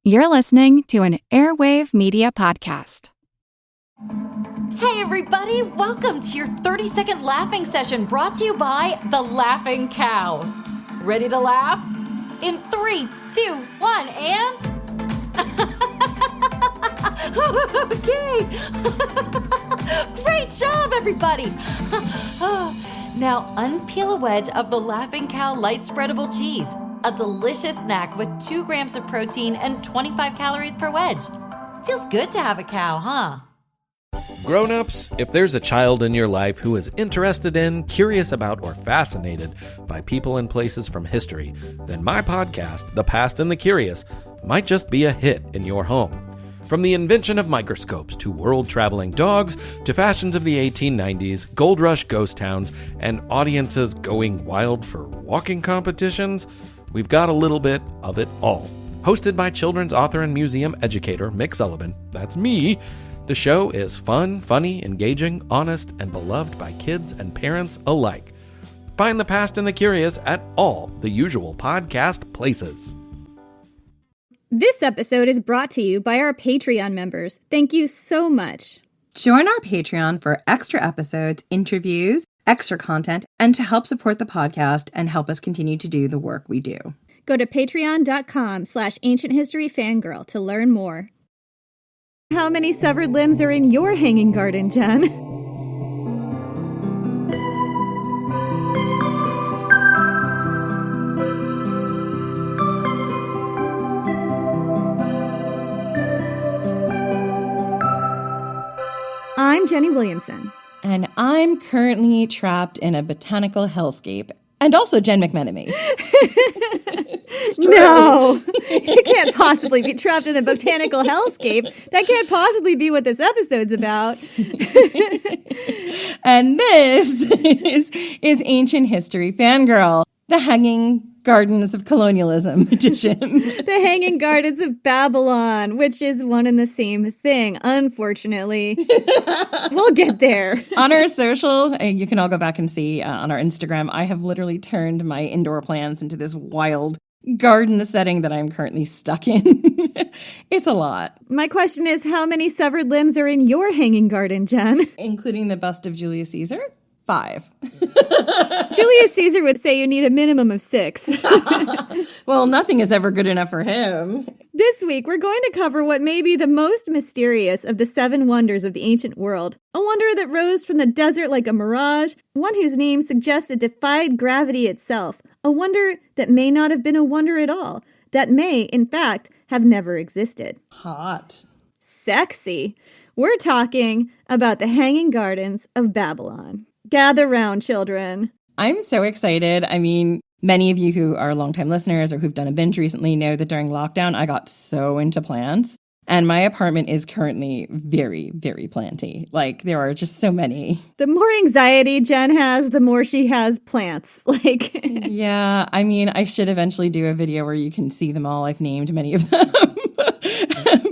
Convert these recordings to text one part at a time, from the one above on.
You're listening to an Airwave Media Podcast. Hey everybody, welcome to your 30-second laughing session brought to you by The Laughing Cow. Ready to laugh? In 3, 2, 1, and... Okay! Great job, everybody! Now unpeel a wedge of The Laughing Cow light spreadable cheese. A delicious snack with 2 grams of protein and 25 calories per wedge. Feels good to have a cow, huh? Grown-ups, if there's a child in your life who is interested in, curious about, or fascinated by people and places from history, then my podcast, The Past and the Curious, might just be a hit in your home. From the invention of microscopes to world-traveling dogs to fashions of the 1890s, gold rush ghost towns, and audiences going wild for walking competitions, we've got a little bit of it all. Hosted by children's author and museum educator Mick Sullivan, that's me, the show is fun, funny, engaging, honest, and beloved by kids and parents alike. Find The Past and the Curious at all the usual podcast places. This episode is brought to you by our Patreon members. Thank you so much. Join our Patreon for extra episodes, interviews, extra content, and to help support the podcast and help us continue to do the work we do. Go to patreon.com/ancienthistoryfangirl to learn more. How many severed limbs are in your hanging garden, Jen? I'm Jenny Williamson. And I'm currently trapped in a botanical hellscape. And also Jen McMenemy. No, you can't possibly be trapped in a botanical hellscape. That can't possibly be what this episode's about. And this is Ancient History Fangirl, the Hanging Gardens of Colonialism edition. The Hanging Gardens of Babylon, which is one and the same thing, unfortunately. We'll get there. On our social, you can all go back and see on our Instagram, I have literally turned my indoor plants into this wild garden setting that I'm currently stuck in. It's a lot. My question is, how many severed limbs are in your hanging garden, Jen? Including the bust of Julius Caesar? 5. Julius Caesar would say you need a minimum of 6. Well, nothing is ever good enough for him. This week, we're going to cover what may be the most mysterious of the 7 wonders of the ancient world. A wonder that rose from the desert like a mirage, one whose name suggests it defied gravity itself, a wonder that may not have been a wonder at all, that may, in fact, have never existed. Hot. Sexy. We're talking about the Hanging Gardens of Babylon. Gather round, children. I'm so excited. I mean, many of you who are longtime listeners or who've done a binge recently know that during lockdown, I got so into plants. And my apartment is currently very, very planty. Like, there are just so many. The more anxiety Jen has, the more she has plants. Yeah, I mean, I should eventually do a video where you can see them all. I've named many of them.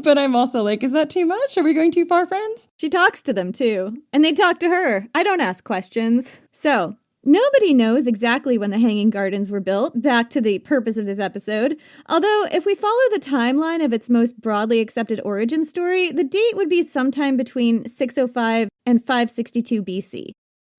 But I'm also like, is that too much? Are we going too far, friends? She talks to them, too. And they talk to her. I don't ask questions. So, nobody knows exactly when the Hanging Gardens were built, back to the purpose of this episode. Although, if we follow the timeline of its most broadly accepted origin story, the date would be sometime between 605 and 562 BC.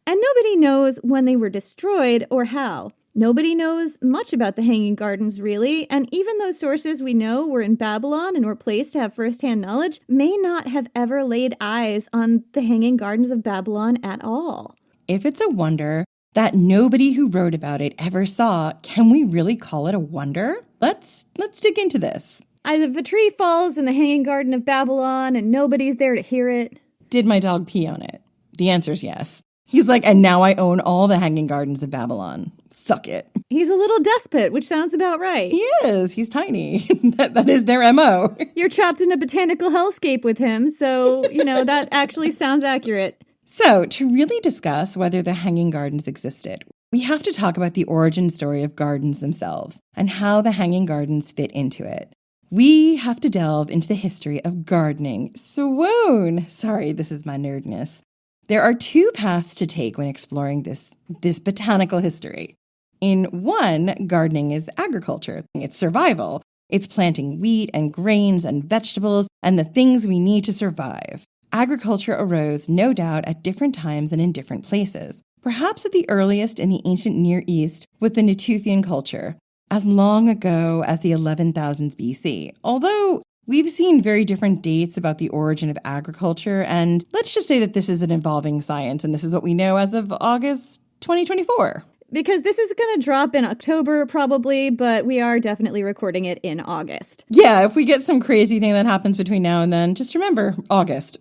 And nobody knows when they were destroyed or how. Nobody knows much about the Hanging Gardens, really, and even those sources we know were in Babylon and were placed to have first-hand knowledge may not have ever laid eyes on the Hanging Gardens of Babylon at all. If it's a wonder that nobody who wrote about it ever saw, can we really call it a wonder? Let's dig into this. If a tree falls in the Hanging Garden of Babylon and nobody's there to hear it. Did my dog pee on it? The answer is yes. He's like, and now I own all the Hanging Gardens of Babylon. Suck it. He's a little despot, which sounds about right. He is. He's tiny. that is their MO. You're trapped in a botanical hellscape with him, so, that actually sounds accurate. So, to really discuss whether the Hanging Gardens existed, we have to talk about the origin story of gardens themselves and how the Hanging Gardens fit into it. We have to delve into the history of gardening. Swoon! Sorry, this is my nerdness. There are 2 paths to take when exploring this botanical history. In one, gardening is agriculture. It's survival. It's planting wheat and grains and vegetables and the things we need to survive. Agriculture arose, no doubt, at different times and in different places. Perhaps at the earliest in the ancient Near East with the Natufian culture, as long ago as the 11,000s BC. Although we've seen very different dates about the origin of agriculture, and let's just say that this is an evolving science, and this is what we know as of August 2024. Because this is going to drop in October probably, but we are definitely recording it in August. Yeah, if we get some crazy thing that happens between now and then, just remember, August.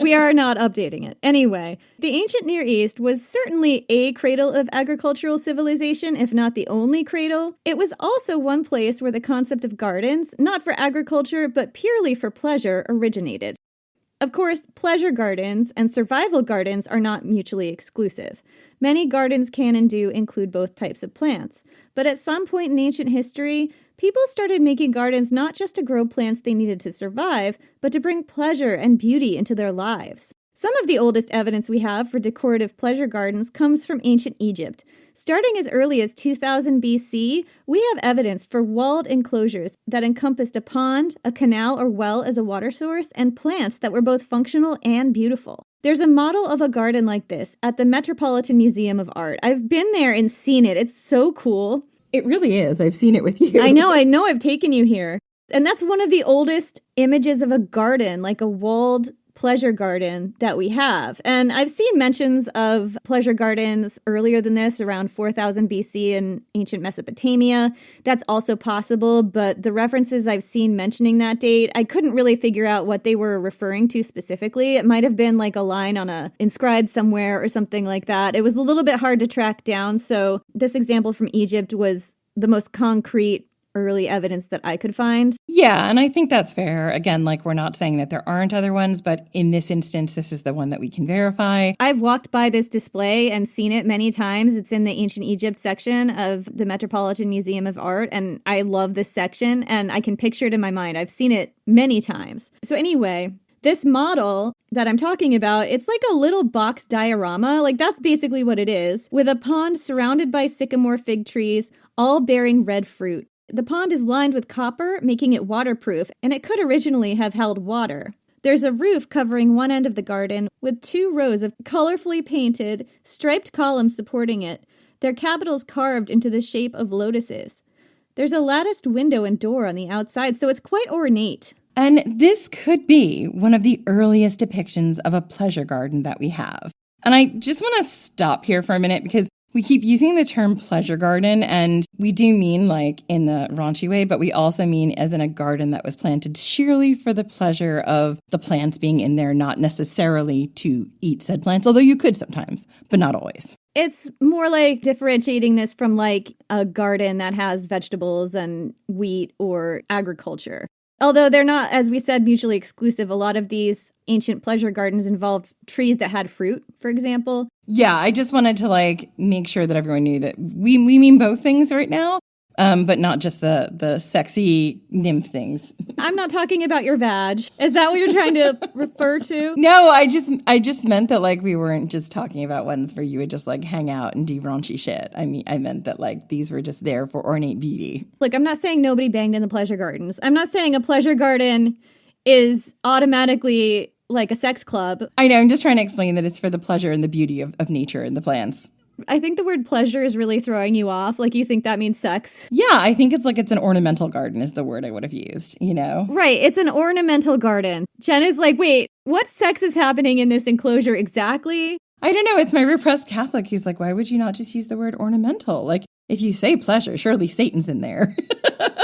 We are not updating it. Anyway, the ancient Near East was certainly a cradle of agricultural civilization, if not the only cradle. It was also one place where the concept of gardens, not for agriculture, but purely for pleasure, originated. Of course, pleasure gardens and survival gardens are not mutually exclusive. Many gardens can and do include both types of plants. But at some point in ancient history, people started making gardens not just to grow plants they needed to survive, but to bring pleasure and beauty into their lives. Some of the oldest evidence we have for decorative pleasure gardens comes from ancient Egypt. Starting as early as 2000 BC, we have evidence for walled enclosures that encompassed a pond, a canal or well as a water source, and plants that were both functional and beautiful. There's a model of a garden like this at the Metropolitan Museum of Art. I've been there and seen it. It's so cool. It really is. I've seen it with you. I know. I've taken you here. And that's one of the oldest images of a garden, like a walled pleasure garden that we have. And I've seen mentions of pleasure gardens earlier than this, around 4000 BC in ancient Mesopotamia. That's also possible, but the references I've seen mentioning that date, I couldn't really figure out what they were referring to specifically. It might have been like a line on a inscribed somewhere or something like that. It was a little bit hard to track down, so this example from Egypt was the most concrete early evidence that I could find. Yeah, and I think that's fair. Again, like, we're not saying that there aren't other ones, but in this instance, this is the one that we can verify. I've walked by this display and seen it many times. It's in the ancient Egypt section of the Metropolitan Museum of Art, and I love this section, and I can picture it in my mind. I've seen it many times. So anyway, this model that I'm talking about, it's like a little box diorama. Like, that's basically what it is, with a pond surrounded by sycamore fig trees, all bearing red fruit. The pond is lined with copper, making it waterproof, and it could originally have held water. There's a roof covering one end of the garden, with 2 rows of colorfully painted, striped columns supporting it, their capitals carved into the shape of lotuses. There's a latticed window and door on the outside, so it's quite ornate. And this could be one of the earliest depictions of a pleasure garden that we have. And I just want to stop here for a minute because we keep using the term pleasure garden, and we do mean like in the raunchy way, but we also mean as in a garden that was planted sheerly for the pleasure of the plants being in there, not necessarily to eat said plants, although you could sometimes, but not always. It's more like differentiating this from like a garden that has vegetables and wheat or agriculture. Although they're not, as we said, mutually exclusive. A lot of these ancient pleasure gardens involved trees that had fruit, for example. Yeah, I just wanted to like make sure that everyone knew that we mean both things right now, but not just the sexy nymph things. I'm not talking about your vag. Is that what you're trying to refer to? No, I just meant that like we weren't just talking about ones where you would just like hang out and do raunchy shit. I meant that like these were just there for ornate beauty. Look, I'm not saying nobody banged in the pleasure gardens. I'm not saying a pleasure garden is automatically like a sex club. I know, I'm just trying to explain that it's for the pleasure and the beauty of nature and the plants. I think the word pleasure is really throwing you off. Like, you think that means sex. Yeah, I think it's an ornamental garden is the word I would have used, you know? Right, it's an ornamental garden. Jen is like, wait, what sex is happening in this enclosure exactly? I don't know, it's my repressed Catholic. He's like, why would you not just use the word ornamental? Like, if you say pleasure, surely Satan's in there.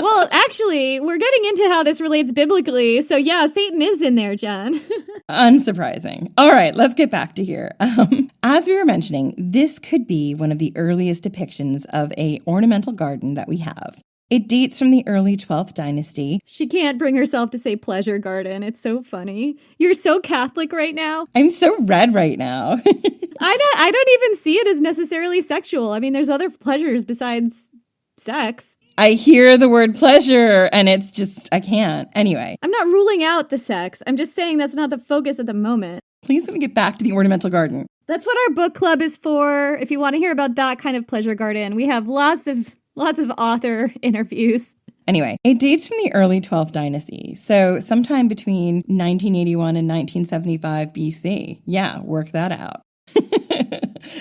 Well, actually, we're getting into how this relates biblically. So yeah, Satan is in there, Jen. Unsurprising. All right, let's get back to here. As we were mentioning, this could be one of the earliest depictions of a ornamental garden that we have. It dates from the early 12th dynasty. She can't bring herself to say pleasure garden. It's so funny. You're so Catholic right now. I'm so red right now. I don't even see it as necessarily sexual. I mean, there's other pleasures besides sex. I hear the word pleasure and it's just, I can't. Anyway. I'm not ruling out the sex. I'm just saying that's not the focus at the moment. Please let me get back to the ornamental garden. That's what our book club is for. If you want to hear about that kind of pleasure garden, we have lots of author interviews. Anyway, it dates from the early 12th dynasty, so sometime between 1981 and 1975 BC. Yeah, work that out.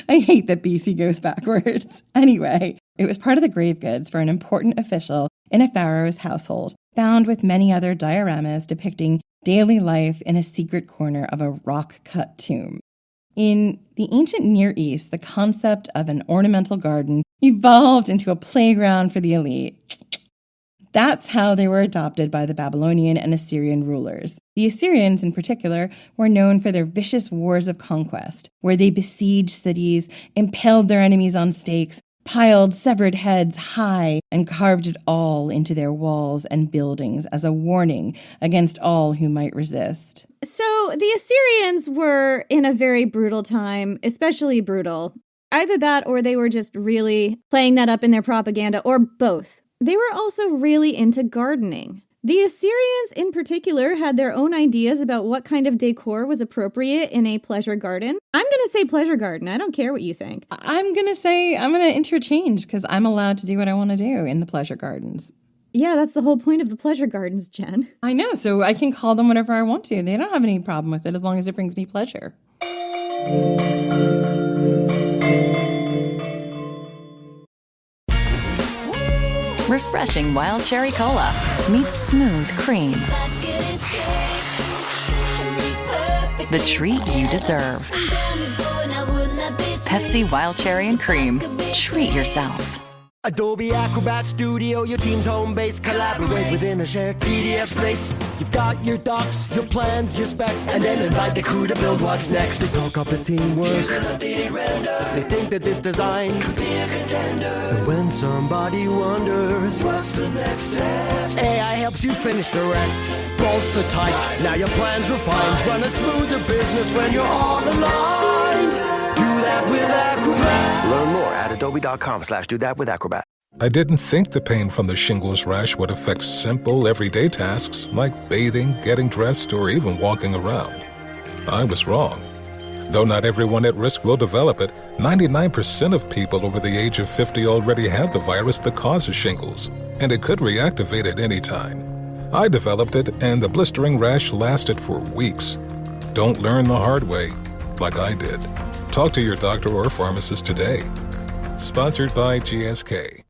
I hate that BC goes backwards. Anyway, it was part of the grave goods for an important official in a pharaoh's household, found with many other dioramas depicting daily life in a secret corner of a rock-cut tomb. In the ancient Near East, the concept of an ornamental garden evolved into a playground for the elite. That's how they were adopted by the Babylonian and Assyrian rulers. The Assyrians, in particular, were known for their vicious wars of conquest, where they besieged cities, impaled their enemies on stakes, piled severed heads high, and carved it all into their walls and buildings as a warning against all who might resist. So the Assyrians were in a very brutal time, especially brutal. Either that or they were just really playing that up in their propaganda, or both. They were also really into gardening. The Assyrians in particular had their own ideas about what kind of decor was appropriate in a pleasure garden. I'm going to say pleasure garden. I don't care what you think. I'm going to interchange because I'm allowed to do what I want to do in the pleasure gardens. Yeah, that's the whole point of the pleasure gardens, Jen. I know, so I can call them whatever I want to. They don't have any problem with it as long as it brings me pleasure. Refreshing wild cherry cola meets smooth cream. The treat you deserve. Pepsi Wild Cherry and Cream. Treat yourself. Adobe Acrobat Studio, your team's home base. Collaborate within a shared PDF space. You've got your docs, your plans, your specs, and then invite the crew to build what's next. They talk up the teamwork. They think that this design could be a contender. And when somebody wonders what's the next step, AI helps you finish the rest. Bolts are tight, now your plan's refined. Run a smoother business when you're all aligned. Do that with Acrobat. Learn more at adobe.com/do-that-with-Acrobat. I didn't think the pain from the shingles rash would affect simple, everyday tasks like bathing, getting dressed, or even walking around. I was wrong. Though not everyone at risk will develop it, 99% of people over the age of 50 already have the virus that causes shingles, and it could reactivate at any time. I developed it, and the blistering rash lasted for weeks. Don't learn the hard way, like I did. Talk to your doctor or pharmacist today. Sponsored by GSK.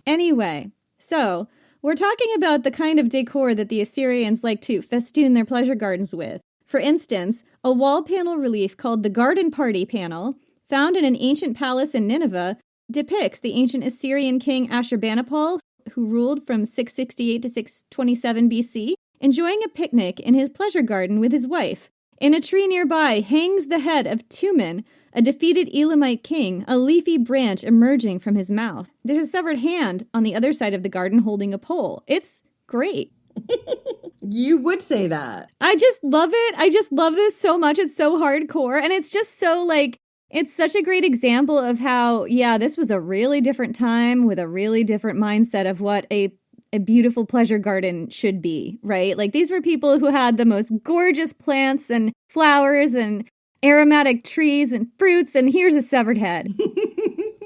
Anyway, so we're talking about the kind of decor that the Assyrians like to festoon their pleasure gardens with. For instance, a wall panel relief called the Garden Party Panel, found in an ancient palace in Nineveh, depicts the ancient Assyrian king Ashurbanipal, who ruled from 668 to 627 BC, enjoying a picnic in his pleasure garden with his wife. In a tree nearby hangs the head of Tumen, a defeated Elamite king, a leafy branch emerging from his mouth. There's a severed hand on the other side of the garden holding a pole. It's great. You would say that. I just love it. I just love this so much. It's so hardcore. And it's just so it's such a great example of how, this was a really different time with a really different mindset of what a beautiful pleasure garden should be, right? Like, these were people who had the most gorgeous plants and flowers and aromatic trees and fruits, and here's a severed head.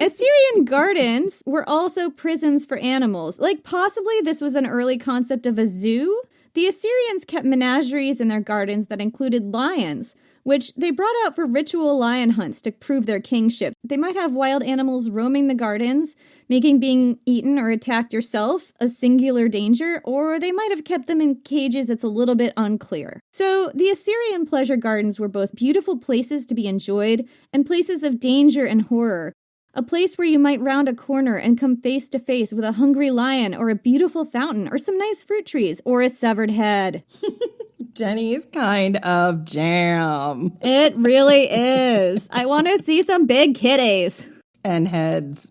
Assyrian gardens were also prisons for animals. Like, possibly this was an early concept of a zoo. The Assyrians kept menageries in their gardens that included lions, which they brought out for ritual lion hunts to prove their kingship. They might have wild animals roaming the gardens, making being eaten or attacked yourself a singular danger, or they might have kept them in cages. It's a little bit unclear. So the Assyrian pleasure gardens were both beautiful places to be enjoyed and places of danger and horror. A place where you might round a corner and come face to face with a hungry lion or a beautiful fountain or some nice fruit trees or a severed head. Jenny's kind of jam. It really is. I want to see some big kitties. And heads.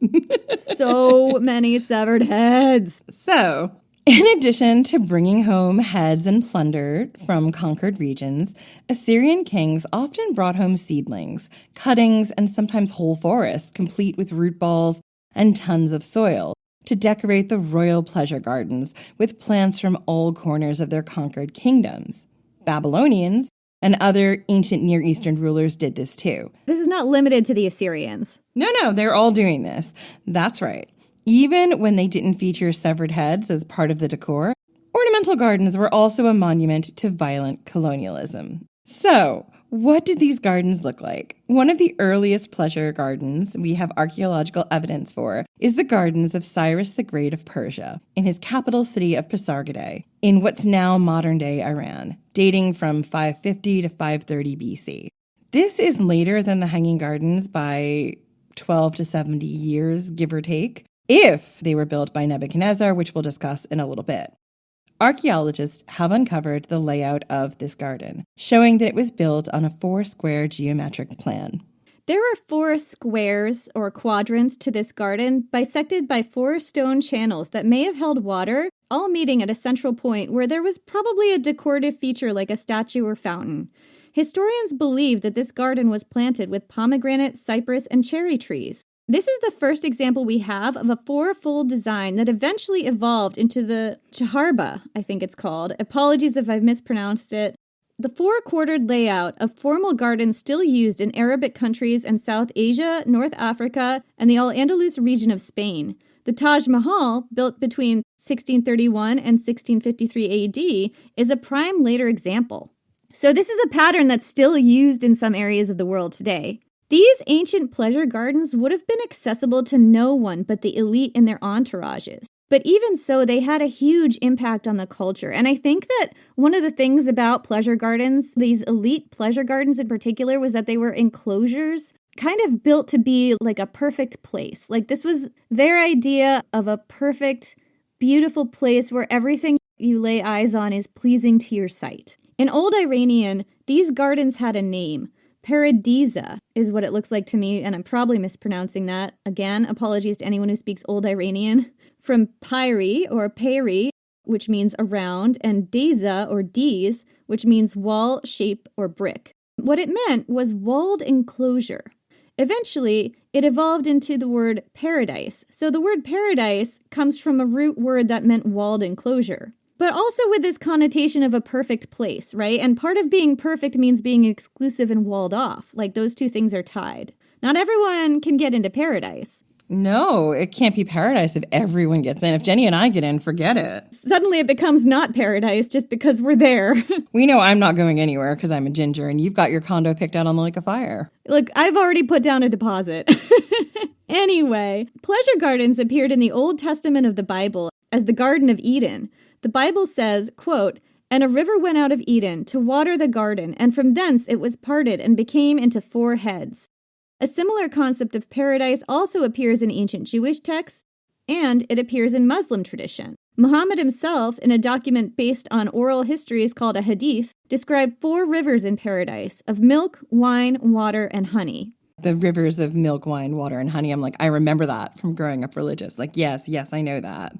So many severed heads. So, in addition to bringing home heads and plunder from conquered regions, Assyrian kings often brought home seedlings, cuttings, and sometimes whole forests, complete with root balls and tons of soil, to decorate the royal pleasure gardens with plants from all corners of their conquered kingdoms. Babylonians and other ancient Near Eastern rulers did this too. This is not limited to the Assyrians. No, they're all doing this. That's right. Even when they didn't feature severed heads as part of the decor, ornamental gardens were also a monument to violent colonialism. So, what did these gardens look like? One of the earliest pleasure gardens we have archaeological evidence for is the gardens of Cyrus the Great of Persia in his capital city of Pasargadae in what's now modern-day Iran, dating from 550 to 530 BC. This is later than the Hanging Gardens by 12 to 70 years, give or take, if they were built by Nebuchadnezzar, which we'll discuss in a little bit. Archaeologists have uncovered the layout of this garden, showing that it was built on a 4-square geometric plan. There are 4 squares or quadrants to this garden, bisected by 4 stone channels that may have held water, all meeting at a central point where there was probably a decorative feature like a statue or fountain. Historians believe that this garden was planted with pomegranate, cypress, and cherry trees. This is the first example we have of a 4-fold design that eventually evolved into the chaharba, I think it's called. Apologies if I've mispronounced it. The 4-quartered layout of formal gardens still used in Arabic countries and South Asia, North Africa, and the Al-Andalus region of Spain. The Taj Mahal, built between 1631 and 1653 AD, is a prime later example. So this is a pattern that's still used in some areas of the world today. These ancient pleasure gardens would have been accessible to no one but the elite and their entourages. But even so, they had a huge impact on the culture. And I think that one of the things about pleasure gardens, these elite pleasure gardens in particular, was that they were enclosures kind of built to be like a perfect place. Like this was their idea of a perfect, beautiful place where everything you lay eyes on is pleasing to your sight. In Old Iranian, these gardens had a name. Paradisa is what it looks like to me, and I'm probably mispronouncing that. Again, apologies to anyone who speaks Old Iranian. From Pyri or Peri, which means around, and Deza or Dees, which means wall, shape, or brick. What it meant was walled enclosure. Eventually, it evolved into the word paradise. So the word paradise comes from a root word that meant walled enclosure. But also with this connotation of a perfect place, right? And part of being perfect means being exclusive and walled off. Like those two things are tied. Not everyone can get into paradise. No, it can't be paradise if everyone gets in. If Jenny and I get in, forget it. Suddenly it becomes not paradise just because we're there. We know I'm not going anywhere because I'm a ginger and you've got your condo picked out on the Lake of Fire. Look, I've already put down a deposit. Anyway, pleasure gardens appeared in the Old Testament of the Bible as the Garden of Eden. The Bible says, quote, "And a river went out of Eden to water the garden, and from thence it was parted and became into 4 heads." A similar concept of paradise also appears in ancient Jewish texts, and it appears in Muslim tradition. Muhammad himself, in a document based on oral histories called a hadith, described 4 rivers in paradise of milk, wine, water, and honey. The rivers of milk, wine, water, and honey. I'm like, I remember that from growing up religious. Like, yes, I know that.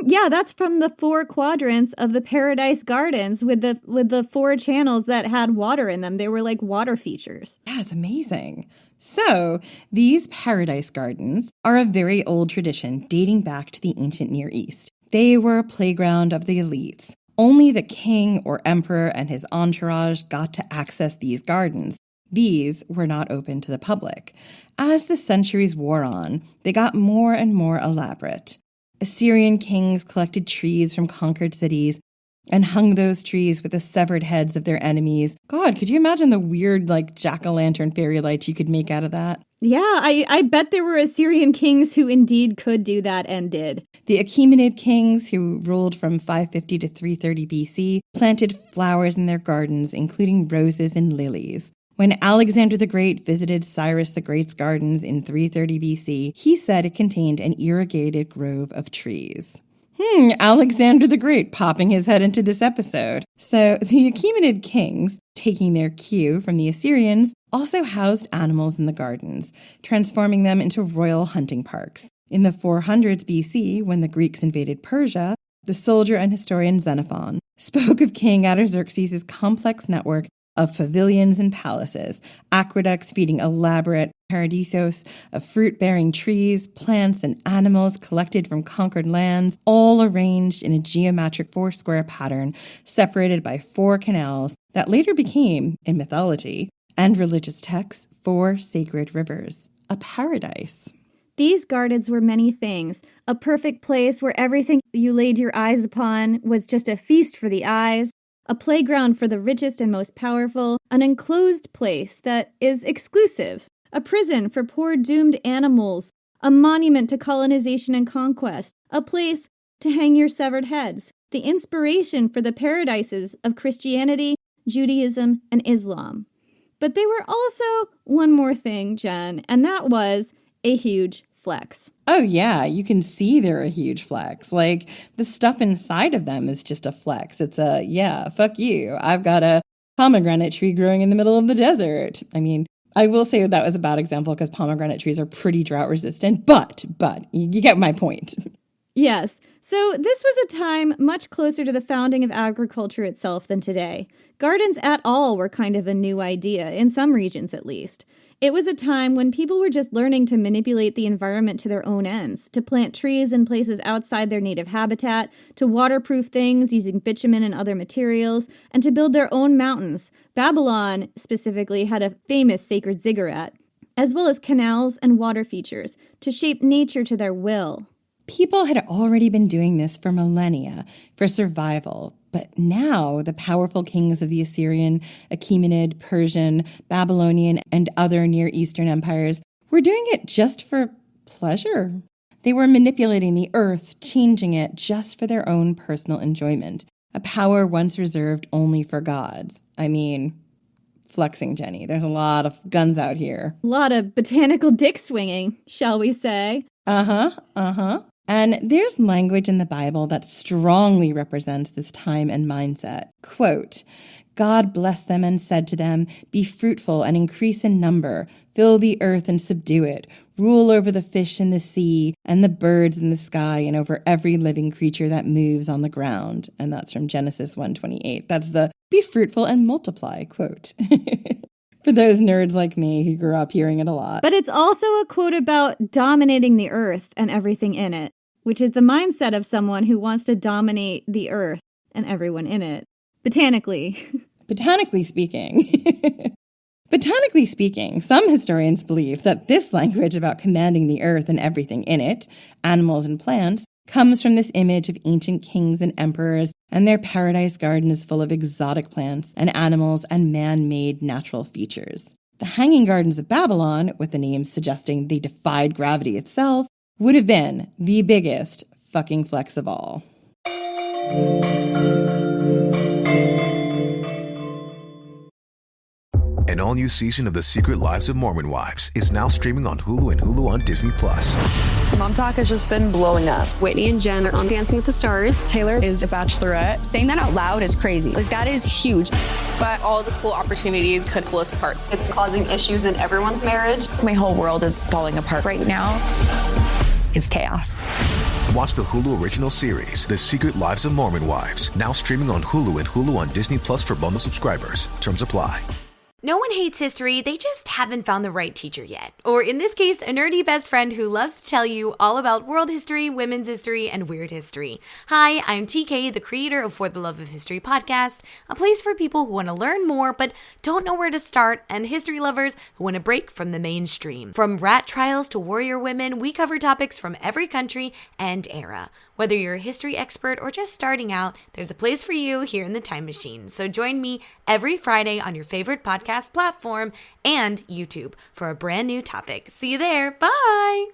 Yeah, that's from the 4 quadrants of the Paradise Gardens with the 4 channels that had water in them. They were like water features. Yeah, it's amazing. So these paradise gardens are a very old tradition dating back to the ancient Near East. They were a playground of the elites. Only the king or emperor and his entourage got to access these gardens. These were not open to the public. As the centuries wore on, they got more and more elaborate. Assyrian kings collected trees from conquered cities and hung those trees with the severed heads of their enemies. God, could you imagine the weird, jack-o'-lantern fairy lights you could make out of that? Yeah, I bet there were Assyrian kings who indeed could do that and did. The Achaemenid kings, who ruled from 550 to 330 BC, planted flowers in their gardens, including roses and lilies. When Alexander the Great visited Cyrus the Great's gardens in 330 BC, he said it contained an irrigated grove of trees. Alexander the Great popping his head into this episode. So the Achaemenid kings, taking their cue from the Assyrians, also housed animals in the gardens, transforming them into royal hunting parks. In the 400s BC, when the Greeks invaded Persia, the soldier and historian Xenophon spoke of King Artaxerxes' complex network of pavilions and palaces, aqueducts feeding elaborate paradisos of fruit-bearing trees, plants, and animals collected from conquered lands, all arranged in a geometric 4-square pattern separated by 4 canals that later became, in mythology and religious texts, 4 sacred rivers. a paradise. These gardens were many things. A perfect place where everything you laid your eyes upon was just a feast for the eyes, a playground for the richest and most powerful, an enclosed place that is exclusive, a prison for poor doomed animals, a monument to colonization and conquest, a place to hang your severed heads, the inspiration for the paradises of Christianity, Judaism, and Islam. But they were also one more thing, Jen, and that was a huge flex. Oh yeah, you can see they're a huge flex. Like, the stuff inside of them is just a flex. It's a, yeah, fuck you. I've got a pomegranate tree growing in the middle of the desert. I mean, I will say that was a bad example because pomegranate trees are pretty drought resistant, but you get my point. Yes. So this was a time much closer to the founding of agriculture itself than today. Gardens at all were kind of a new idea, in some regions at least. It was a time when people were just learning to manipulate the environment to their own ends, to plant trees in places outside their native habitat, to waterproof things using bitumen and other materials, and to build their own mountains. Babylon, specifically, had a famous sacred ziggurat, as well as canals and water features, to shape nature to their will. People had already been doing this for millennia, for survival. But now the powerful kings of the Assyrian, Achaemenid, Persian, Babylonian, and other Near Eastern empires were doing it just for pleasure. They were manipulating the earth, changing it just for their own personal enjoyment, a power once reserved only for gods. I mean, flexing, Jenny. There's a lot of guns out here. A lot of botanical dick swinging, shall we say. And there's language in the Bible that strongly represents this time and mindset. Quote, God blessed them and said to them, be fruitful and increase in number, fill the earth and subdue it, rule over the fish in the sea and the birds in the sky and over every living creature that moves on the ground. And that's from Genesis 1:28. That's the be fruitful and multiply quote. For those nerds like me who grew up hearing it a lot. But it's also a quote about dominating the earth and everything in it, which is the mindset of someone who wants to dominate the earth and everyone in it. Botanically speaking, some historians believe that this language about commanding the earth and everything in it, animals and plants, comes from this image of ancient kings and emperors, and their paradise garden is full of exotic plants and animals and man-made natural features. The Hanging Gardens of Babylon, with the names suggesting they defied gravity itself, would have been the biggest fucking flex of all. An all-new season of The Secret Lives of Mormon Wives is now streaming on Hulu and Hulu on Disney+. Mom Talk has just been blowing up. Whitney and Jen are on Dancing with the Stars. Taylor is a bachelorette. Saying that out loud is crazy. Like, that is huge. But all the cool opportunities could pull us apart. It's causing issues in everyone's marriage. My whole world is falling apart right now. It's chaos. Watch the Hulu original series, The Secret Lives of Mormon Wives, now streaming on Hulu and Hulu on Disney Plus for bundle subscribers. Terms apply. No one hates history, they just haven't found the right teacher yet. Or in this case, a nerdy best friend who loves to tell you all about world history, women's history, and weird history. Hi, I'm TK, the creator of For the Love of History podcast, a place for people who want to learn more but don't know where to start, and history lovers who want to break from the mainstream. From rat trials to warrior women, we cover topics from every country and era. Whether you're a history expert or just starting out, there's a place for you here in the Time Machine. So join me every Friday on your favorite podcast platform and YouTube for a brand new topic. See you there. Bye.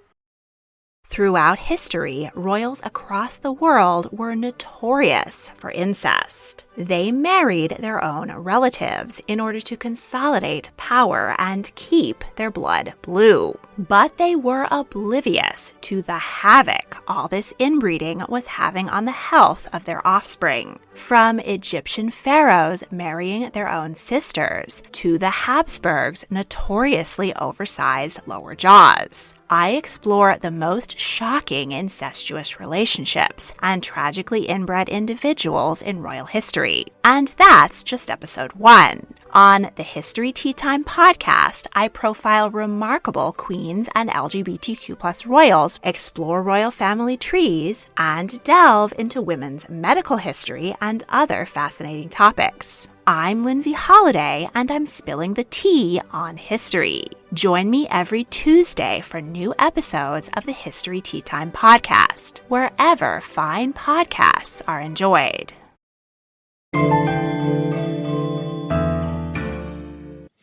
Throughout history, royals across the world were notorious for incest. They married their own relatives in order to consolidate power and keep their blood blue. But they were oblivious to the havoc all this inbreeding was having on the health of their offspring. From Egyptian pharaohs marrying their own sisters to the Habsburgs' notoriously oversized lower jaws, I explore the most shocking incestuous relationships and tragically inbred individuals in royal history. And that's just episode 1. On the History Tea Time podcast, I profile remarkable queens and LGBTQ+ royals, explore royal family trees, and delve into women's medical history and other fascinating topics. I'm Lindsay Holiday, and I'm spilling the tea on history. Join me every Tuesday for new episodes of the History Tea Time podcast, wherever fine podcasts are enjoyed.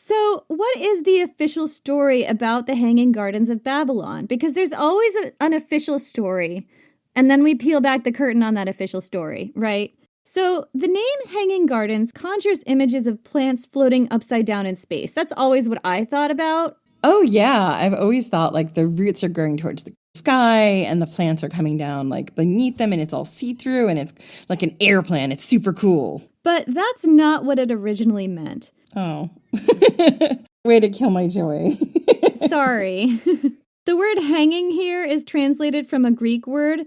So, what is the official story about the Hanging Gardens of Babylon? Because there's always an unofficial story, and then we peel back the curtain on that official story, right? So, the name Hanging Gardens conjures images of plants floating upside down in space. That's always what I thought about. Oh, yeah. I've always thought like the roots are growing towards the sky and the plants are coming down like beneath them and it's all see-through and it's like an airplane. It's super cool. But that's not what it originally meant. Oh. Way to kill my joy. Sorry. The word hanging here is translated from a Greek word,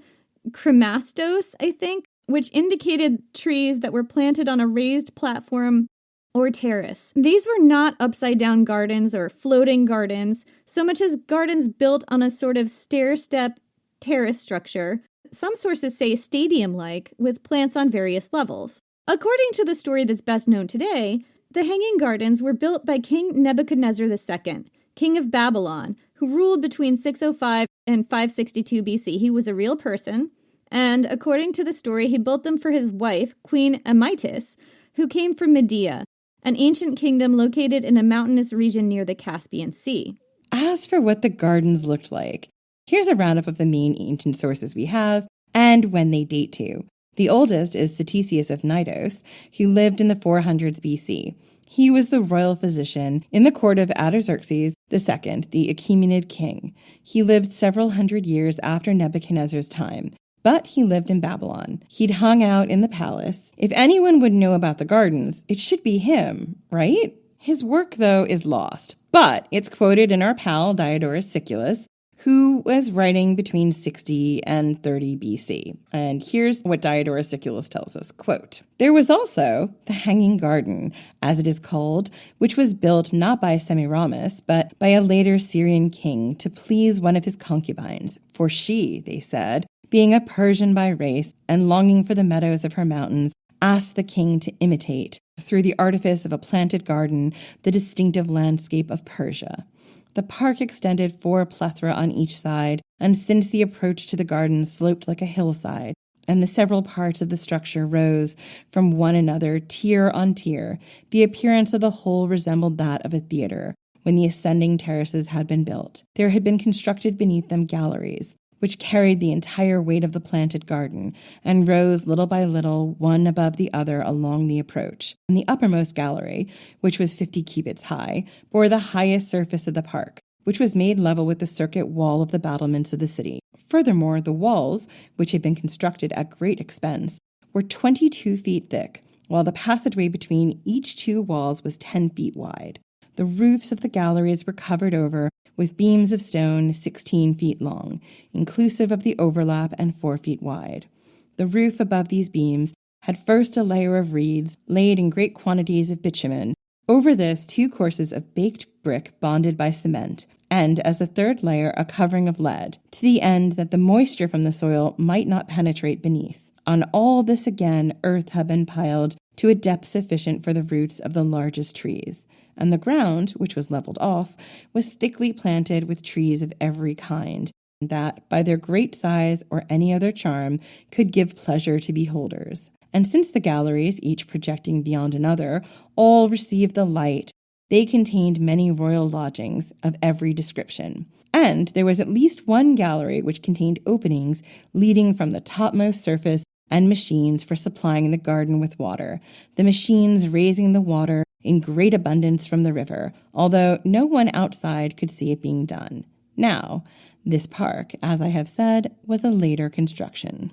kremastos, I think, which indicated trees that were planted on a raised platform or terrace. These were not upside-down gardens or floating gardens, so much as gardens built on a sort of stair-step terrace structure. Some sources say stadium-like, with plants on various levels. According to the story that's best known today, the Hanging Gardens were built by King Nebuchadnezzar II, king of Babylon, who ruled between 605 and 562 BC. He was a real person, and according to the story, he built them for his wife, Queen Amytis, who came from Media, an ancient kingdom located in a mountainous region near the Caspian Sea. As for what the gardens looked like, here's a roundup of the main ancient sources we have and when they date to. The oldest is Ctesias of Knidos, who lived in the 400s BC. He was the royal physician in the court of Artaxerxes II, the Achaemenid king. He lived several hundred years after Nebuchadnezzar's time, but he lived in Babylon. He'd hung out in the palace. If anyone would know about the gardens, it should be him, right? His work, though, is lost, but it's quoted in our pal Diodorus Siculus, who was writing between 60 and 30 BC. And here's what Diodorus Siculus tells us, quote, "There was also the Hanging Garden, as it is called, which was built not by Semiramis, but by a later Syrian king to please one of his concubines. For she, they said, being a Persian by race and longing for the meadows of her mountains, asked the king to imitate, through the artifice of a planted garden, the distinctive landscape of Persia. The park extended 4 plethora on each side, and since the approach to the garden sloped like a hillside, and the several parts of the structure rose from one another tier on tier, the appearance of the whole resembled that of a theater. When the ascending terraces had been built, there had been constructed beneath them galleries, which carried the entire weight of the planted garden, and rose little by little, one above the other along the approach. And the uppermost gallery, which was 50 cubits high, bore the highest surface of the park, which was made level with the circuit wall of the battlements of the city. Furthermore, the walls, which had been constructed at great expense, were 22 feet thick, while the passageway between each 2 walls was 10 feet wide. The roofs of the galleries were covered over with beams of stone 16 feet long, inclusive of the overlap and 4 feet wide. The roof above these beams had first a layer of reeds laid in great quantities of bitumen, over this 2 courses of baked brick bonded by cement, and as a third layer a covering of lead, to the end that the moisture from the soil might not penetrate beneath. On all this again earth had been piled to a depth sufficient for the roots of the largest trees, and the ground, which was leveled off, was thickly planted with trees of every kind, that, by their great size or any other charm, could give pleasure to beholders. And since the galleries, each projecting beyond another, all received the light, they contained many royal lodgings of every description. And there was at least one gallery which contained openings leading from the topmost surface and machines for supplying the garden with water, the machines raising the water in great abundance from the river, although no one outside could see it being done. Now, this park, as I have said, was a later construction.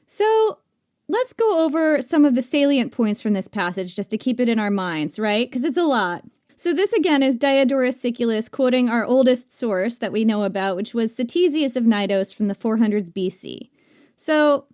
So, let's go over some of the salient points from this passage just to keep it in our minds, right? Because it's a lot. So this again is Diodorus Siculus quoting our oldest source that we know about, which was Ctesias of Knidos from the 400s BC. So,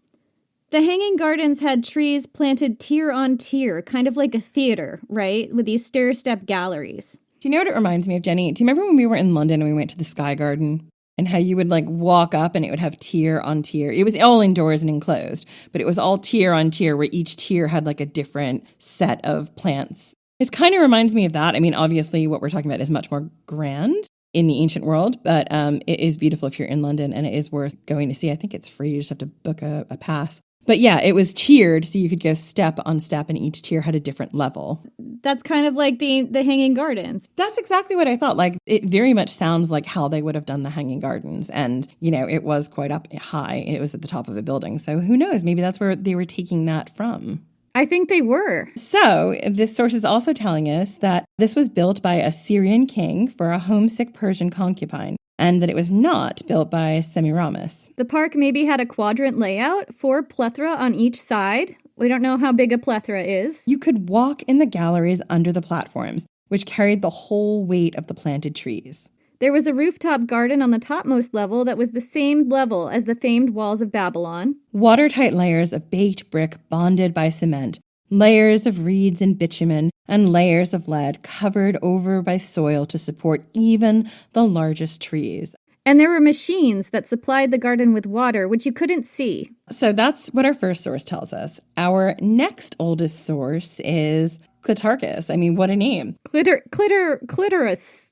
The Hanging Gardens had trees planted tier on tier, kind of like a theater, right? With these stair-step galleries. Do you know what it reminds me of, Jenny? Do you remember when we were in London and we went to the Sky Garden? And how you would like walk up and it would have tier on tier. It was all indoors and enclosed, but it was all tier on tier where each tier had like a different set of plants. It kind of reminds me of that. I mean, obviously what we're talking about is much more grand in the ancient world, but it is beautiful if you're in London and it is worth going to see. I think it's free. You just have to book a pass. But yeah, it was tiered, so you could go step on step, and each tier had a different level. That's kind of like the Hanging Gardens. That's exactly what I thought. Like, it very much sounds like how they would have done the Hanging Gardens. And, you know, it was quite up high. It was at the top of a building. So who knows? Maybe that's where they were taking that from. I think they were. So this source is also telling us that this was built by a Syrian king for a homesick Persian concubine, and that it was not built by Semiramis. The park maybe had a quadrant layout, 4 plethora on each side. We don't know how big a plethora is. You could walk in the galleries under the platforms, which carried the whole weight of the planted trees. There was a rooftop garden on the topmost level that was the same level as the famed walls of Babylon. Watertight layers of baked brick bonded by cement, layers of reeds and bitumen, and layers of lead covered over by soil to support even the largest trees. And there were machines that supplied the garden with water, which you couldn't see. So that's what our first source tells us. Our next oldest source is Clitarchus. I mean, what a name. Clitoritarchus.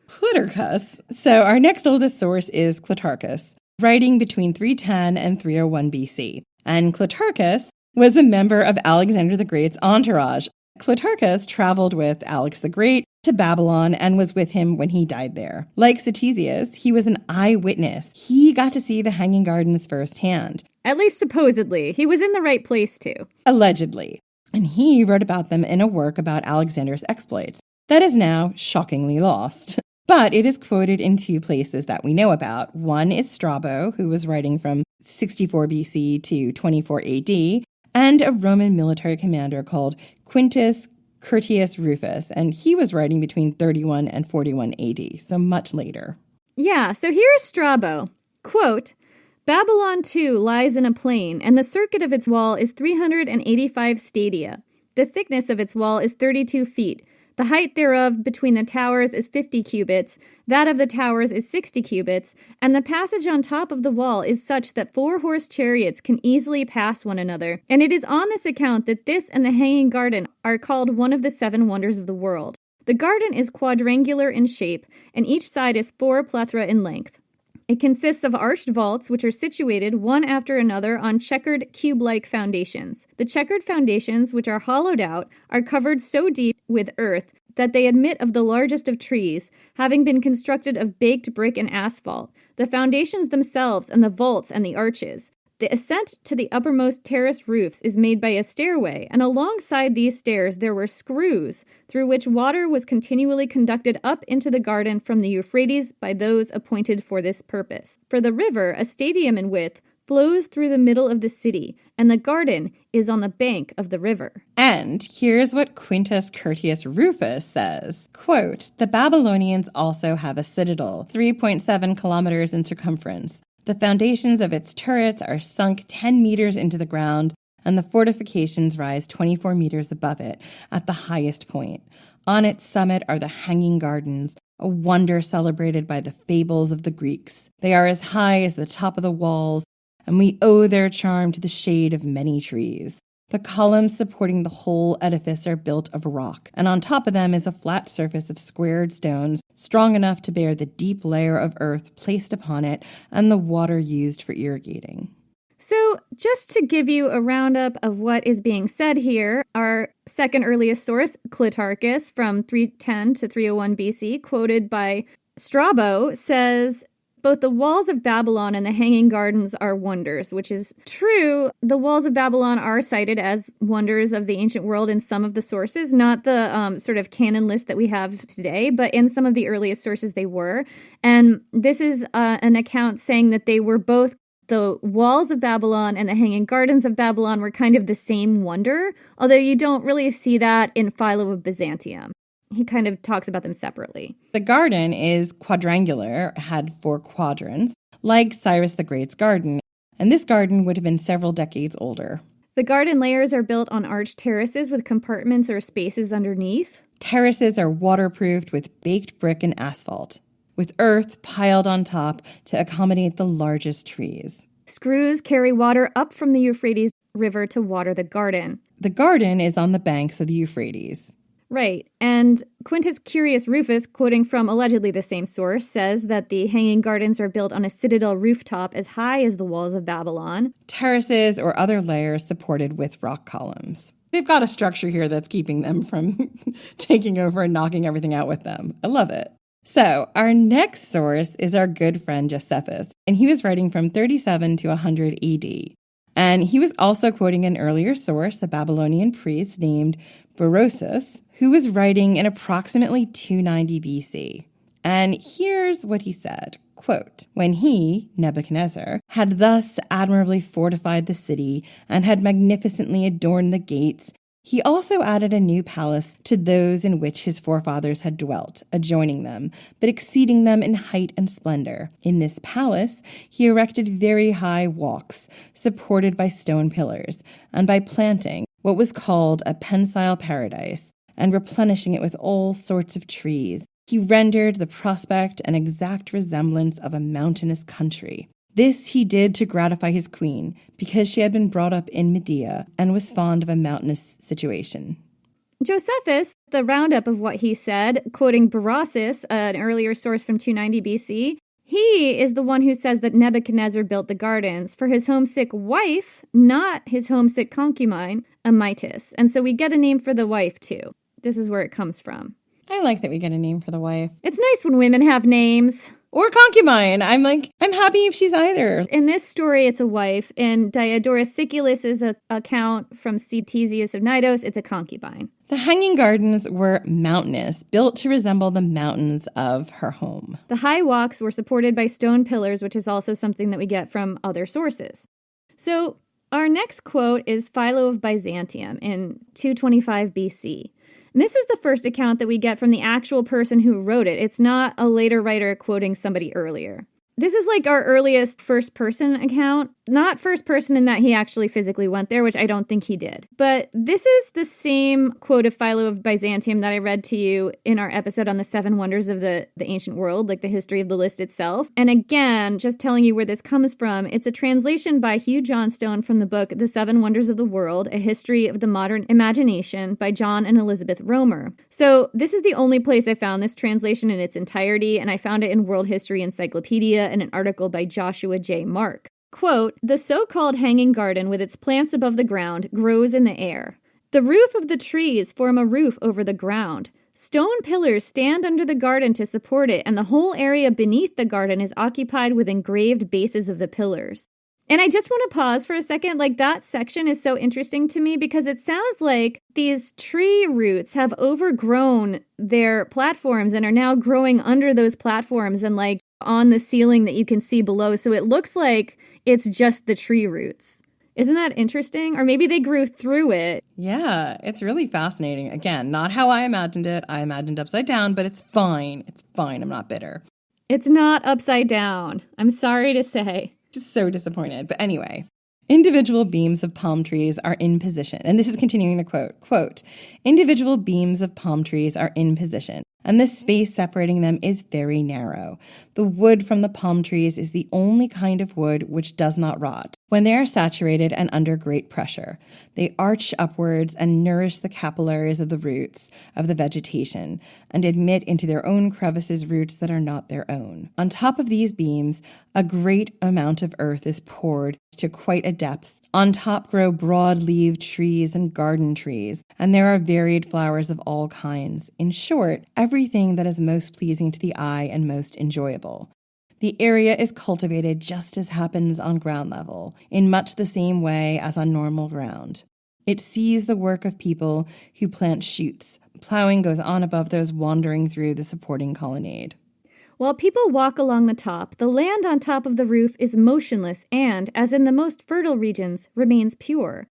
Clitarchus. So our next oldest source is Clitarchus, writing between 310 and 301 BC. And Clitarchus was a member of Alexander the Great's entourage. Clitarchus traveled with Alex the Great to Babylon and was with him when he died there. Like Ctesias, he was an eyewitness. He got to see the Hanging Gardens firsthand. At least supposedly. He was in the right place, too. Allegedly. And he wrote about them in a work about Alexander's exploits that is now shockingly lost. But it is quoted in 2 places that we know about. One is Strabo, who was writing from 64 BC to 24 AD, and a Roman military commander called Quintus Curtius Rufus, and he was writing between 31 and 41 AD, so much later. Yeah, so here's Strabo. Quote, Babylon too lies in a plain, and the circuit of its wall is 385 stadia. The thickness of its wall is 32 feet. The height thereof between the towers is 50 cubits, that of the towers is 60 cubits, and the passage on top of the wall is such that 4-horse chariots can easily pass one another. And it is on this account that this and the Hanging Garden are called one of the 7 wonders of the world. The garden is quadrangular in shape, and each side is 4 plethora in length. It consists of arched vaults, which are situated one after another on checkered cube-like foundations. The checkered foundations, which are hollowed out, are covered so deep with earth that they admit of the largest of trees, having been constructed of baked brick and asphalt. The foundations themselves and the vaults and the arches. The ascent to the uppermost terrace roofs is made by a stairway, and alongside these stairs there were screws, through which water was continually conducted up into the garden from the Euphrates by those appointed for this purpose. For the river, a stadium in width, flows through the middle of the city, and the garden is on the bank of the river. And here's what Quintus Curtius Rufus says. Quote, the Babylonians also have a citadel, 3.7 kilometers in circumference. The foundations of its turrets are sunk 10 meters into the ground, and the fortifications rise 24 meters above it at the highest point. On its summit are the Hanging Gardens, a wonder celebrated by the fables of the Greeks. They are as high as the top of the walls, and we owe their charm to the shade of many trees. The columns supporting the whole edifice are built of rock, and on top of them is a flat surface of squared stones, strong enough to bear the deep layer of earth placed upon it and the water used for irrigating. So, just to give you a roundup of what is being said here, our second earliest source, Clitarchus, from 310 to 301 BC, quoted by Strabo, says, both the walls of Babylon and the Hanging Gardens are wonders, which is true. The walls of Babylon are cited as wonders of the ancient world in some of the sources, not the sort of canon list that we have today, but in some of the earliest sources they were. And this is an account saying that they were both the walls of Babylon and the Hanging Gardens of Babylon were kind of the same wonder, although you don't really see that in Philo of Byzantium. He kind of talks about them separately. The garden is quadrangular, had 4 quadrants, like Cyrus the Great's garden, and this garden would have been several decades older. The garden layers are built on arched terraces with compartments or spaces underneath. Terraces are waterproofed with baked brick and asphalt, with earth piled on top to accommodate the largest trees. Screws carry water up from the Euphrates River to water the garden. The garden is on the banks of the Euphrates. Right, and Quintus Curius Rufus, quoting from allegedly the same source, says that the Hanging Gardens are built on a citadel rooftop as high as the walls of Babylon. Terraces or other layers supported with rock columns. They've got a structure here that's keeping them from taking over and knocking everything out with them. I love it. So, our next source is our good friend Josephus, and he was writing from 37 to 100 AD. And he was also quoting an earlier source, a Babylonian priest named Berosus, who was writing in approximately 290 BC. And here's what he said, quote, "When he, Nebuchadnezzar, had thus admirably fortified the city and had magnificently adorned the gates, he also added a new palace to those in which his forefathers had dwelt, adjoining them, but exceeding them in height and splendor. In this palace he erected very high walks, supported by stone pillars, and by planting what was called a pensile paradise, and replenishing it with all sorts of trees, he rendered the prospect an exact resemblance of a mountainous country. This he did to gratify his queen, because she had been brought up in Media and was fond of a mountainous situation." Josephus, the roundup of what he said, quoting Berosus, an earlier source from 290 BC, he is the one who says that Nebuchadnezzar built the gardens for his homesick wife, not his homesick concubine, Amytis. And so we get a name for the wife, too. This is where it comes from. I like that we get a name for the wife. It's nice when women have names. Or concubine. I'm happy if she's either. In this story, it's a wife. In Diodorus Siculus' account from Ctesias of Cnidos, it's a concubine. The Hanging Gardens were mountainous, built to resemble the mountains of her home. The high walks were supported by stone pillars, which is also something that we get from other sources. So our next quote is Philo of Byzantium in 225 BC. And this is the first account that we get from the actual person who wrote it. It's not a later writer quoting somebody earlier. This is like our earliest first-person account. Not first-person in that he actually physically went there, which I don't think he did. But this is the same quote of Philo of Byzantium that I read to you in our episode on the 7 wonders of the ancient world, like the history of the list itself. And again, just telling you where this comes from, it's a translation by Hugh Johnstone from the book The 7 Wonders of the World, A History of the Modern Imagination by John and Elizabeth Romer. So this is the only place I found this translation in its entirety, and I found it in World History Encyclopedia in an article by Joshua J. Mark. Quote, "The so-called hanging garden with its plants above the ground grows in the air. The roof of the trees form a roof over the ground. Stone pillars stand under the garden to support it, and the whole area beneath the garden is occupied with engraved bases of the pillars." And I just want to pause for a second. Like, that section is so interesting to me because it sounds like these tree roots have overgrown their platforms and are now growing under those platforms and like on the ceiling that you can see below. So it looks like it's just the tree roots. Isn't that interesting? Or maybe they grew through it. Yeah, it's really fascinating. Again, not how I imagined it. I imagined upside down, but it's fine. It's fine. I'm not bitter. It's not upside down. I'm sorry to say. Just so disappointed. But anyway, individual beams of palm trees are in position. And this is continuing the quote. Quote, "Individual beams of palm trees are in position, and the space separating them is very narrow. The wood from the palm trees is the only kind of wood which does not rot. When they are saturated and under great pressure, they arch upwards and nourish the capillaries of the roots of the vegetation and admit into their own crevices roots that are not their own. On top of these beams, a great amount of earth is poured to quite a depth. On top grow broad-leaved trees and garden trees, and there are varied flowers of all kinds. In short, everything that is most pleasing to the eye and most enjoyable. The area is cultivated just as happens on ground level, in much the same way as on normal ground. It sees the work of people who plant shoots. Plowing goes on above those wandering through the supporting colonnade. While people walk along the top, the land on top of the roof is motionless and, as in the most fertile regions, remains pure.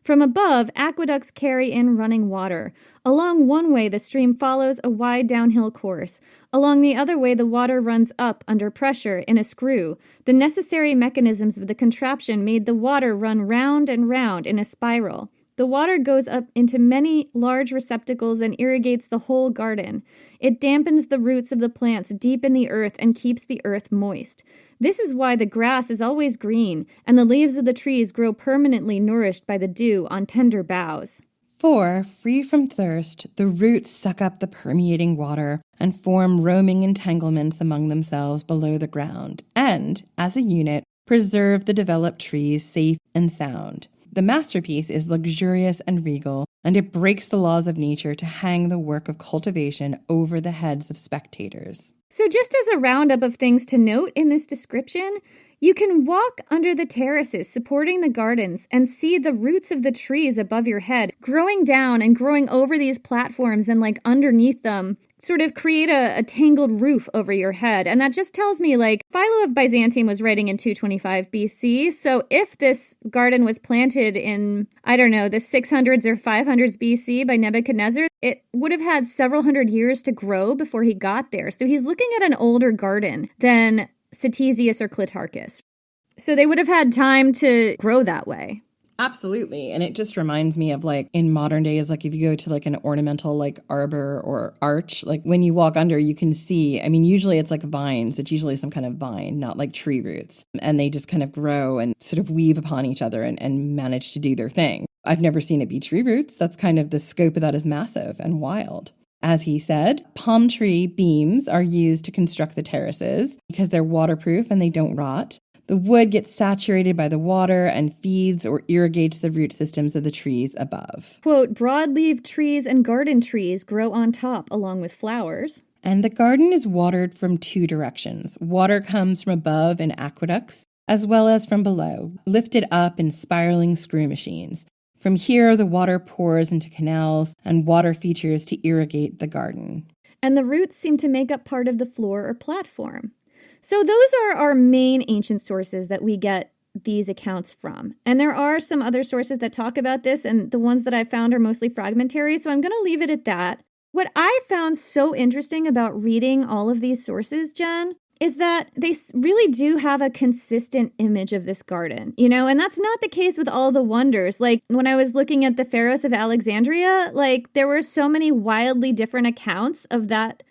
From above, aqueducts carry in running water. Along one way, the stream follows a wide downhill course. Along the other way, the water runs up under pressure in a screw. The necessary mechanisms of the contraption made the water run round and round in a spiral. The water goes up into many large receptacles and irrigates the whole garden. It dampens the roots of the plants deep in the earth and keeps the earth moist. This is why the grass is always green, and the leaves of the trees grow permanently nourished by the dew on tender boughs. For, free from thirst, the roots suck up the permeating water and form roaming entanglements among themselves below the ground, and, as a unit, preserve the developed trees safe and sound. The masterpiece is luxurious and regal, and it breaks the laws of nature to hang the work of cultivation over the heads of spectators. So just as a roundup of things to note in this description, you can walk under the terraces supporting the gardens and see the roots of the trees above your head growing down and growing over these platforms and like underneath them, sort of create a tangled roof over your head. And that just tells me like Philo of Byzantium was writing in 225 BC. So if this garden was planted in, I don't know, the 600s or 500s BC by Nebuchadnezzar, it would have had several hundred years to grow before he got there. So he's looking at an older garden than Ctesias or Clitarchus. So they would have had time to grow that way. Absolutely. And it just reminds me of like in modern days, like if you go to like an ornamental like arbor or arch, like when you walk under, you can see, I mean, usually it's like vines. It's usually some kind of vine, not like tree roots. And they just kind of grow and sort of weave upon each other and manage to do their thing. I've never seen it be tree roots. That's kind of the scope of that is massive and wild. As he said, palm tree beams are used to construct the terraces because they're waterproof and they don't rot. The wood gets saturated by the water and feeds or irrigates the root systems of the trees above. Quote, broad-leaved trees and garden trees grow on top along with flowers. And the garden is watered from two directions. Water comes from above in aqueducts, as well as from below, lifted up in spiraling screw machines. From here, the water pours into canals and water features to irrigate the garden. And the roots seem to make up part of the floor or platform. So those are our main ancient sources that we get these accounts from. And there are some other sources that talk about this, and the ones that I found are mostly fragmentary, so I'm going to leave it at that. What I found so interesting about reading all of these sources, Jen, is that they really do have a consistent image of this garden, you know, and that's not the case with all the wonders. Like when I was looking at the Pharos of Alexandria, like there were so many wildly different accounts of that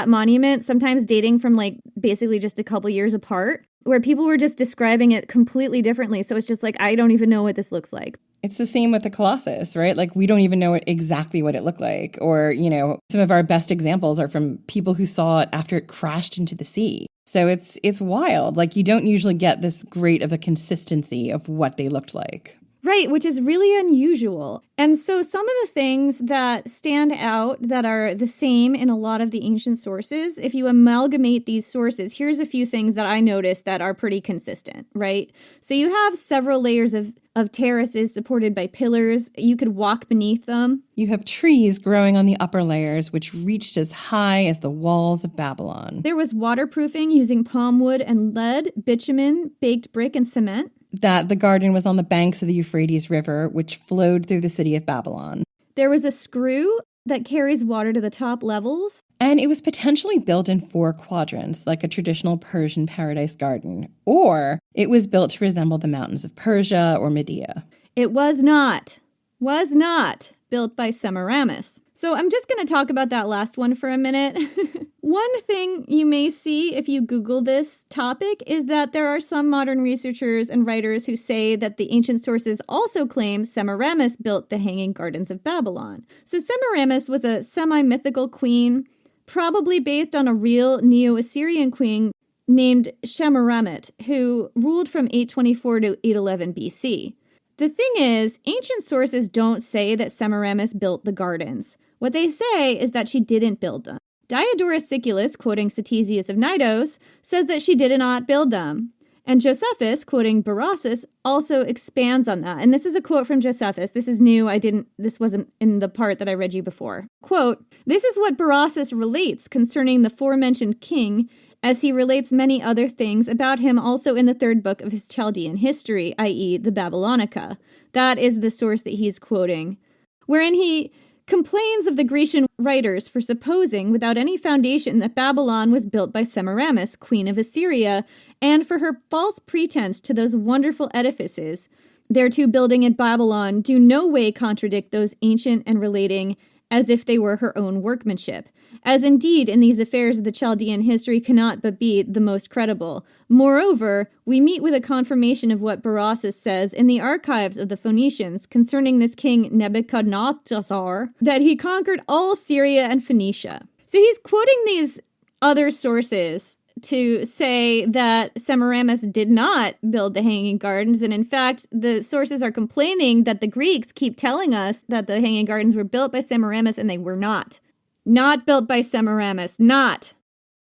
monument, sometimes dating from like basically just a couple years apart, where people were just describing it completely differently. So it's just like, I don't even know what this looks like. It's the same with the Colossus, right? Like we don't even know exactly what it looked like. Or, you know, some of our best examples are from people who saw it after it crashed into the sea. So it's wild. Like you don't usually get this great of a consistency of what they looked like. Right, which is really unusual. And so some of the things that stand out that are the same in a lot of the ancient sources, if you amalgamate these sources, here's a few things that I noticed that are pretty consistent, right? So you have several layers of terraces supported by pillars. You could walk beneath them. You have trees growing on the upper layers, which reached as high as the walls of Babylon. There was waterproofing using palm wood and lead, bitumen, baked brick, and cement. That the garden was on the banks of the Euphrates River, which flowed through the city of Babylon. There was a screw that carries water to the top levels. And it was potentially built in 4 quadrants, like a traditional Persian paradise garden. Or it was built to resemble the mountains of Persia or Media. It was not built by Semiramis. So I'm just going to talk about that last one for a minute. One thing you may see if you Google this topic is that there are some modern researchers and writers who say that the ancient sources also claim Semiramis built the Hanging Gardens of Babylon. So Semiramis was a semi-mythical queen, probably based on a real Neo-Assyrian queen named Shemaramet, who ruled from 824 to 811 BC. The thing is, ancient sources don't say that Semiramis built the gardens. What they say is that she didn't build them. Diodorus Siculus, quoting Ctesias of Cnidos, says that she did not build them. And Josephus, quoting Berossus, also expands on that. And this is a quote from Josephus. This is new. This wasn't in the part that I read you before. Quote, "This is what Berossus relates concerning the forementioned king as he relates many other things about him also in the third book of his Chaldean history, i.e. the Babylonica. That is the source that he's quoting, wherein he complains of the Grecian writers for supposing, without any foundation, that Babylon was built by Semiramis, queen of Assyria, and for her false pretense to those wonderful edifices. Thereto building at Babylon do no way contradict those ancient and relating as if they were her own workmanship, as indeed in these affairs of the Chaldean history cannot but be the most credible. Moreover, we meet with a confirmation of what Berossus says in the archives of the Phoenicians concerning this king Nebuchadnezzar, that he conquered all Syria and Phoenicia. So he's quoting these other sources to say that Semiramis did not build the Hanging Gardens, and in fact, the sources are complaining that the Greeks keep telling us that the Hanging Gardens were built by Semiramis, and they were not. Not built by Semiramis, not.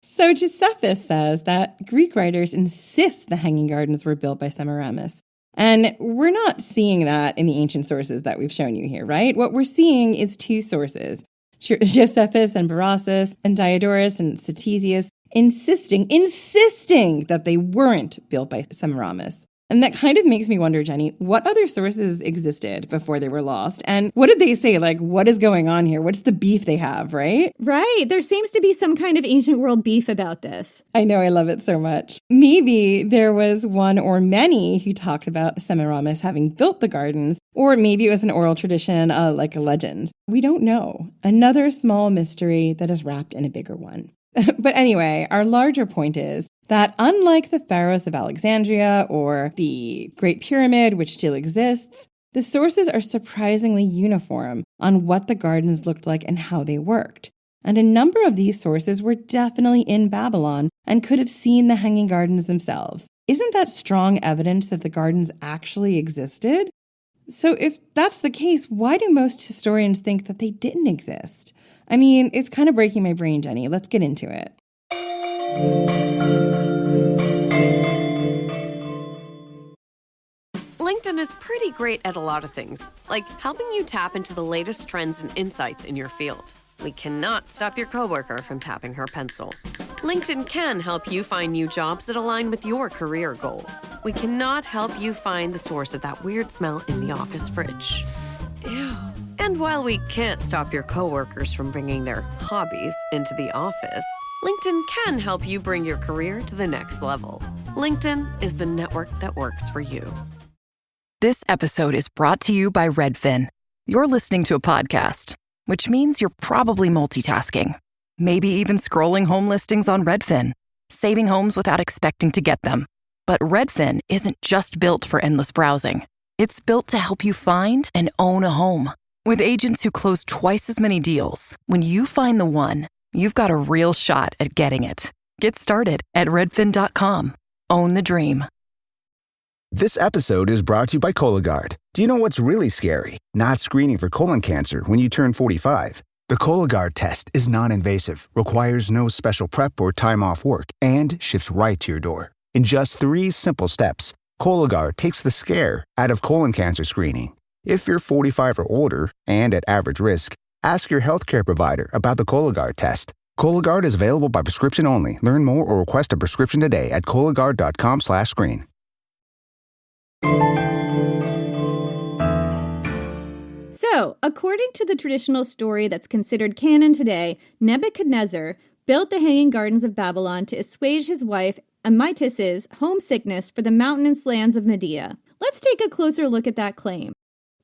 So Josephus says that Greek writers insist the Hanging Gardens were built by Semiramis. And we're not seeing that in the ancient sources that we've shown you here, right? What we're seeing is two sources, Josephus and Berossus and Diodorus and Ctesias, insisting that they weren't built by Semiramis. And that kind of makes me wonder, Jenny, what other sources existed before they were lost? And what did they say? Like, what is going on here? What's the beef they have, right? Right. There seems to be some kind of ancient world beef about this. I know. I love it so much. Maybe there was one or many who talked about Semiramis having built the gardens, or maybe it was an oral tradition, like a legend. We don't know. Another small mystery that is wrapped in a bigger one. But anyway, our larger point is that unlike the pharaohs of Alexandria or the Great Pyramid, which still exists, the sources are surprisingly uniform on what the gardens looked like and how they worked. And a number of these sources were definitely in Babylon and could have seen the Hanging Gardens themselves. Isn't that strong evidence that the gardens actually existed? So if that's the case, why do most historians think that they didn't exist? I mean, it's kind of breaking my brain, Jenny. Let's get into it. LinkedIn is pretty great at a lot of things, like helping you tap into the latest trends and insights in your field. We cannot stop your coworker from tapping her pencil. LinkedIn can help you find new jobs that align with your career goals. We cannot help you find the source of that weird smell in the office fridge. Ew. And while we can't stop your coworkers from bringing their hobbies into the office, LinkedIn can help you bring your career to the next level. LinkedIn is the network that works for you. This episode is brought to you by Redfin. You're listening to a podcast, which means you're probably multitasking. Maybe even scrolling home listings on Redfin, saving homes without expecting to get them. But Redfin isn't just built for endless browsing. It's built to help you find and own a home. With agents who close twice as many deals, when you find the one, you've got a real shot at getting it. Get started at redfin.com. Own the dream. This episode is brought to you by Cologuard. Do you know what's really scary? Not screening for colon cancer when you turn 45. The Cologuard test is non-invasive, requires no special prep or time off work, and ships right to your door. In just 3 simple steps, Cologuard takes the scare out of colon cancer screening. If you're 45 or older and at average risk, ask your healthcare provider about the Cologuard test. Cologuard is available by prescription only. Learn more or request a prescription today at Cologuard.com/screen. So, according to the traditional story that's considered canon today, Nebuchadnezzar built the Hanging Gardens of Babylon to assuage his wife Amytis' homesickness for the mountainous lands of Media. Let's take a closer look at that claim.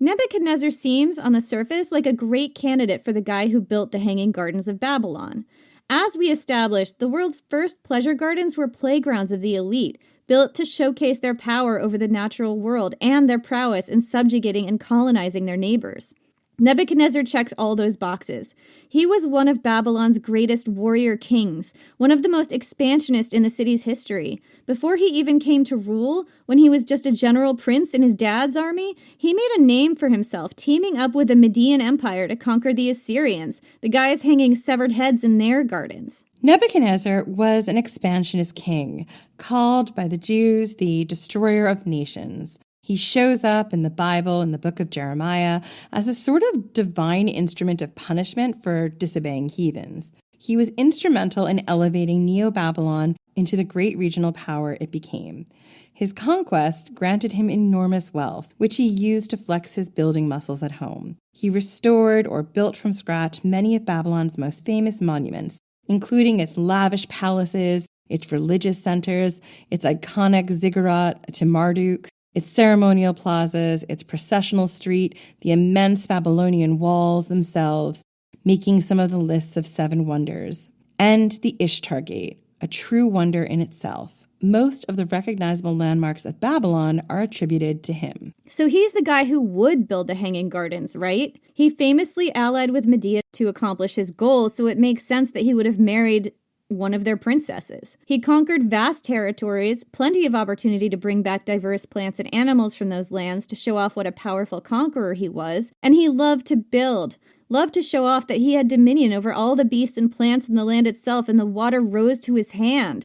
Nebuchadnezzar seems, on the surface, like a great candidate for the guy who built the Hanging Gardens of Babylon. As we established, the world's first pleasure gardens were playgrounds of the elite, built to showcase their power over the natural world and their prowess in subjugating and colonizing their neighbors. Nebuchadnezzar checks all those boxes. He was one of Babylon's greatest warrior kings, one of the most expansionist in the city's history. Before he even came to rule, when he was just a general prince in his dad's army, he made a name for himself, teaming up with the Median Empire to conquer the Assyrians, the guys hanging severed heads in their gardens. Nebuchadnezzar was an expansionist king, called by the Jews the destroyer of nations. He shows up in the Bible, in the book of Jeremiah, as a sort of divine instrument of punishment for disobeying heathens. He was instrumental in elevating Neo-Babylon into the great regional power it became. His conquest granted him enormous wealth, which he used to flex his building muscles at home. He restored or built from scratch many of Babylon's most famous monuments, including its lavish palaces, its religious centers, its iconic ziggurat to Marduk, its ceremonial plazas, its processional street, the immense Babylonian walls themselves, making some of the lists of 7 wonders, and the Ishtar Gate, a true wonder in itself. Most of the recognizable landmarks of Babylon are attributed to him. So he's the guy who would build the Hanging Gardens, right? He famously allied with Medea to accomplish his goals, so it makes sense that he would have married one of their princesses. He conquered vast territories, plenty of opportunity to bring back diverse plants and animals from those lands to show off what a powerful conqueror he was, and he loved to build. Loved to show off that he had dominion over all the beasts and plants in the land itself, and the water rose to his hand.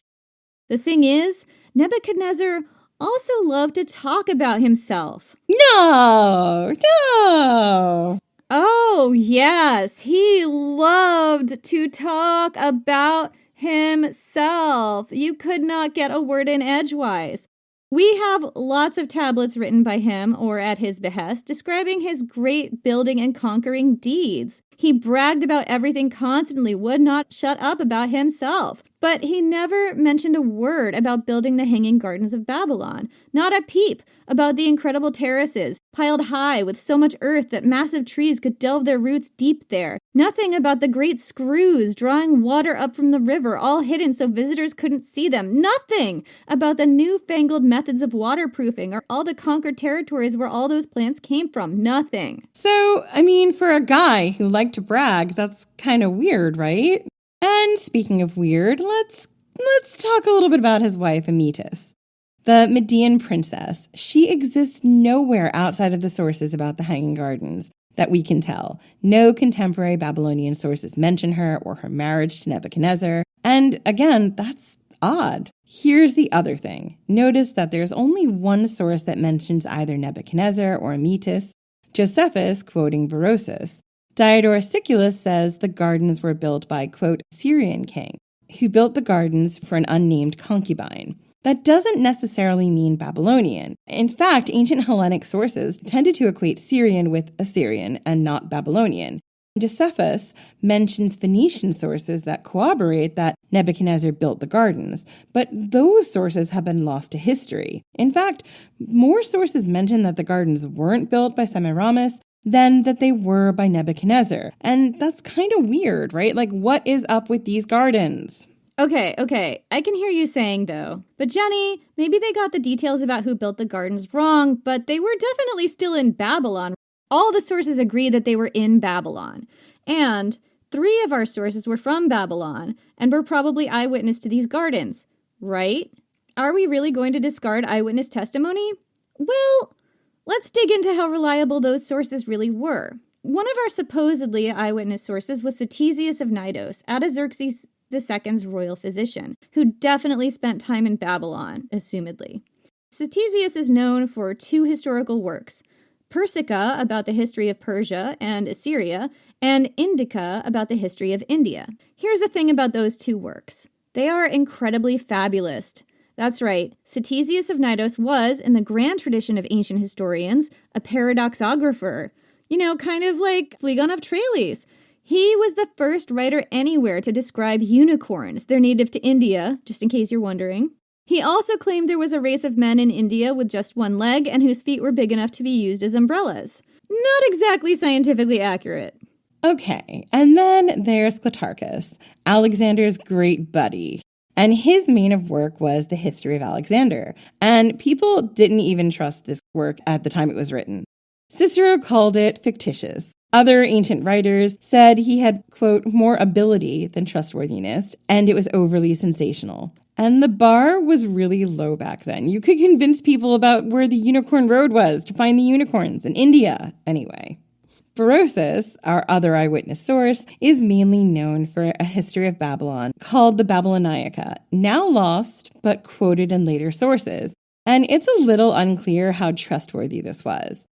The thing is, Nebuchadnezzar also loved to talk about himself. No! Oh, yes, he loved to talk about himself. You could not get a word in edgewise. We have lots of tablets written by him or at his behest describing his great building and conquering deeds. He bragged about everything constantly, would not shut up about himself. But he never mentioned a word about building the Hanging Gardens of Babylon. Not a peep about the incredible terraces, piled high with so much earth that massive trees could delve their roots deep there. Nothing about the great screws drawing water up from the river, all hidden so visitors couldn't see them. Nothing about the newfangled methods of waterproofing or all the conquered territories where all those plants came from. Nothing. So, for a guy who liked to brag, that's kind of weird, right? And speaking of weird, let's talk a little bit about his wife, Amytis. The Median princess, she exists nowhere outside of the sources about the Hanging Gardens that we can tell. No contemporary Babylonian sources mention her or her marriage to Nebuchadnezzar. And again, that's odd. Here's the other thing. Notice that there's only one source that mentions either Nebuchadnezzar or Amytis, Josephus quoting Berosus. Diodorus Siculus says the gardens were built by, quote, Syrian king, who built the gardens for an unnamed concubine. That doesn't necessarily mean Babylonian. In fact, ancient Hellenic sources tended to equate Syrian with Assyrian and not Babylonian. Josephus mentions Phoenician sources that corroborate that Nebuchadnezzar built the gardens, but those sources have been lost to history. In fact, more sources mention that the gardens weren't built by Semiramis than that they were by Nebuchadnezzar. And that's kind of weird, right? Like, what is up with these gardens? Okay, I can hear you saying, though. But Jenny, maybe they got the details about who built the gardens wrong, but they were definitely still in Babylon. All the sources agree that they were in Babylon. And 3 of our sources were from Babylon, and were probably eyewitness to these gardens, right? Are we really going to discard eyewitness testimony? Well, let's dig into how reliable those sources really were. One of our supposedly eyewitness sources was Ctesias of Cnidos, Artaxerxes II's royal physician, who definitely spent time in Babylon, assumedly. Ctesias is known for 2 historical works, Persica about the history of Persia and Assyria, and Indica about the history of India. Here's the thing about those 2 works. They are incredibly fabulous. That's right, Ctesias of Cnidos was, in the grand tradition of ancient historians, a paradoxographer. Kind of like Phlegon of Tralles. He was the first writer anywhere to describe unicorns. They're native to India, just in case you're wondering. He also claimed there was a race of men in India with just 1 leg and whose feet were big enough to be used as umbrellas. Not exactly scientifically accurate. Okay, and then there's Clitarchus, Alexander's great buddy. And his main of work was the history of Alexander. And people didn't even trust this work at the time it was written. Cicero called it fictitious. Other ancient writers said he had, quote, more ability than trustworthiness, and it was overly sensational. And the bar was really low back then. You could convince people about where the Unicorn Road was to find the unicorns in India, anyway. Berosus, our other eyewitness source, is mainly known for a history of Babylon called the Babyloniaca, now lost but quoted in later sources. And it's a little unclear how trustworthy this was.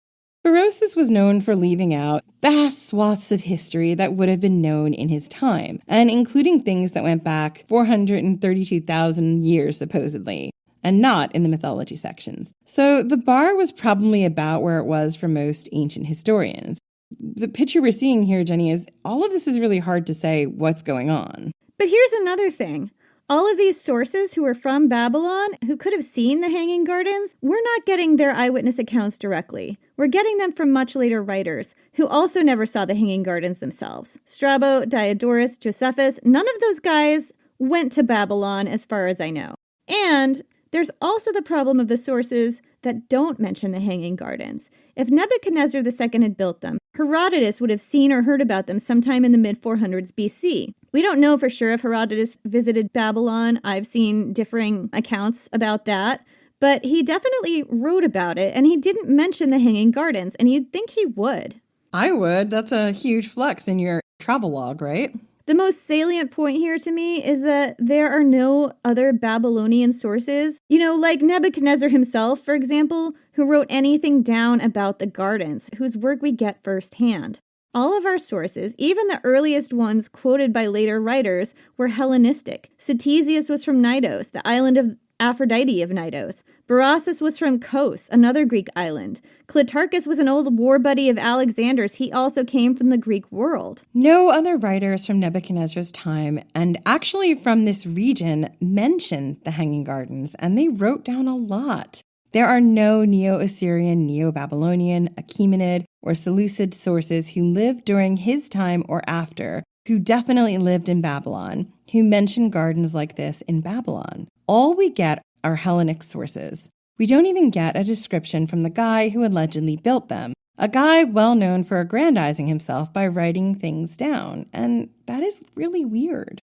Berosus was known for leaving out vast swaths of history that would have been known in his time, and including things that went back 432,000 years, supposedly, and not in the mythology sections. So the bar was probably about where it was for most ancient historians. The picture we're seeing here, Jenny, is all of this is really hard to say what's going on. But here's another thing. All of these sources who were from Babylon, who could have seen the Hanging Gardens, we're not getting their eyewitness accounts directly. We're getting them from much later writers, who also never saw the Hanging Gardens themselves. Strabo, Diodorus, Josephus, none of those guys went to Babylon as far as I know. And there's also the problem of the sources that don't mention the Hanging Gardens. If Nebuchadnezzar II had built them, Herodotus would have seen or heard about them sometime in the mid-400s BC. We don't know for sure if Herodotus visited Babylon. I've seen differing accounts about that. But he definitely wrote about it, and he didn't mention the Hanging Gardens, and you'd think he would. I would. That's a huge flex in your travelogue, right? The most salient point here to me is that there are no other Babylonian sources, like Nebuchadnezzar himself, for example, who wrote anything down about the gardens, whose work we get firsthand. All of our sources, even the earliest ones quoted by later writers, were Hellenistic. Ctesias was from Knidos, the island of Aphrodite of Knidos. Berosus was from Kos, another Greek island. Clitarchus was an old war buddy of Alexander's. He also came from the Greek world. No other writers from Nebuchadnezzar's time, and actually from this region, mentioned the Hanging Gardens, and they wrote down a lot. There are no Neo-Assyrian, Neo-Babylonian, Achaemenid, or Seleucid sources who lived during his time or after, who definitely lived in Babylon, who mention gardens like this in Babylon. All we get are Hellenic sources. We don't even get a description from the guy who allegedly built them, a guy well known for aggrandizing himself by writing things down, and that is really weird.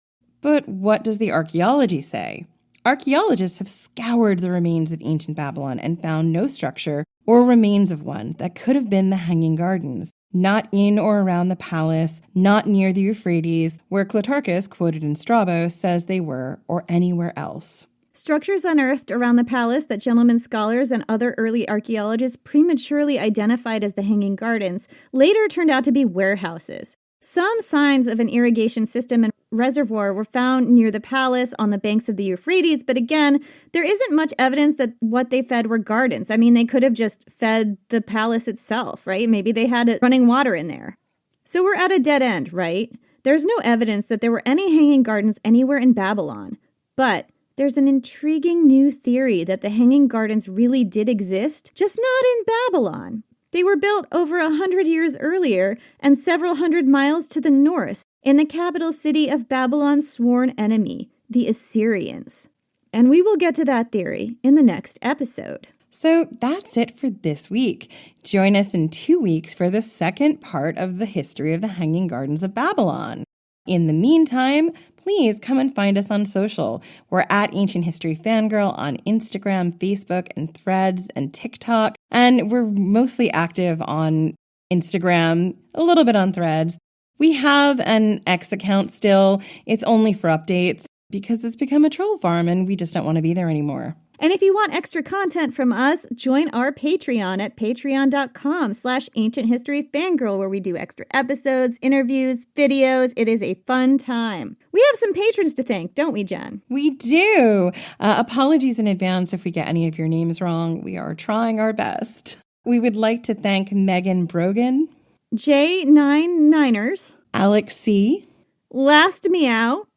But what does the archaeology say? Archaeologists have scoured the remains of ancient Babylon and found no structure or remains of one that could have been the Hanging Gardens. Not in or around the palace, not near the Euphrates, where Clitarchus, quoted in Strabo, says they were, or anywhere else. Structures unearthed around the palace that gentlemen scholars and other early archaeologists prematurely identified as the Hanging Gardens later turned out to be warehouses. Some signs of an irrigation system and reservoir were found near the palace on the banks of the Euphrates, but again, there isn't much evidence that what they fed were gardens. I mean, they could have just fed the palace itself, right? Maybe they had running water in there. So we're at a dead end, right? There's no evidence that there were any hanging gardens anywhere in Babylon. But there's an intriguing new theory that the Hanging Gardens really did exist, just not in Babylon. They were built over 100 years earlier and several hundred miles to the north in the capital city of Babylon's sworn enemy, the Assyrians. And we will get to that theory in the next episode. So that's it for this week. Join us in 2 weeks for the second part of the history of the Hanging Gardens of Babylon. In the meantime, please come and find us on social. We're at Ancient History Fangirl on Instagram, Facebook, and Threads, and TikTok. And we're mostly active on Instagram, a little bit on Threads. We have an X account still. It's only for updates because it's become a troll farm and we just don't want to be there anymore. And if you want extra content from us, join our Patreon at patreon.com/ancienthistoryfangirl, where we do extra episodes, interviews, videos. It is a fun time. We have some patrons to thank, don't we, Jen? We do. Apologies in advance if we get any of your names wrong. We are trying our best. We would like to thank Megan Brogan, J99ers, Alex C, Last Meow,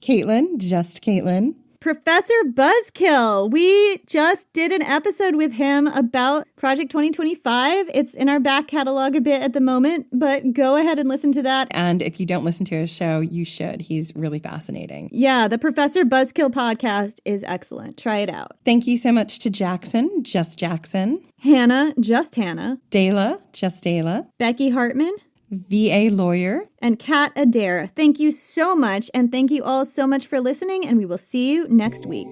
Caitlin, just Caitlin, Professor Buzzkill. We just did an episode with him about Project 2025. It's in our back catalog a bit at the moment, but go ahead and listen to that. And if you don't listen to his show, you should. He's really fascinating. Yeah, the Professor Buzzkill podcast is excellent. Try it out. Thank you so much to Jackson, just Jackson, Hannah, just Hannah, Dayla, just Dayla, Becky Hartman, VA Lawyer, and Kat Adair. Thank you so much, and thank you all so much for listening, and we will see you next week.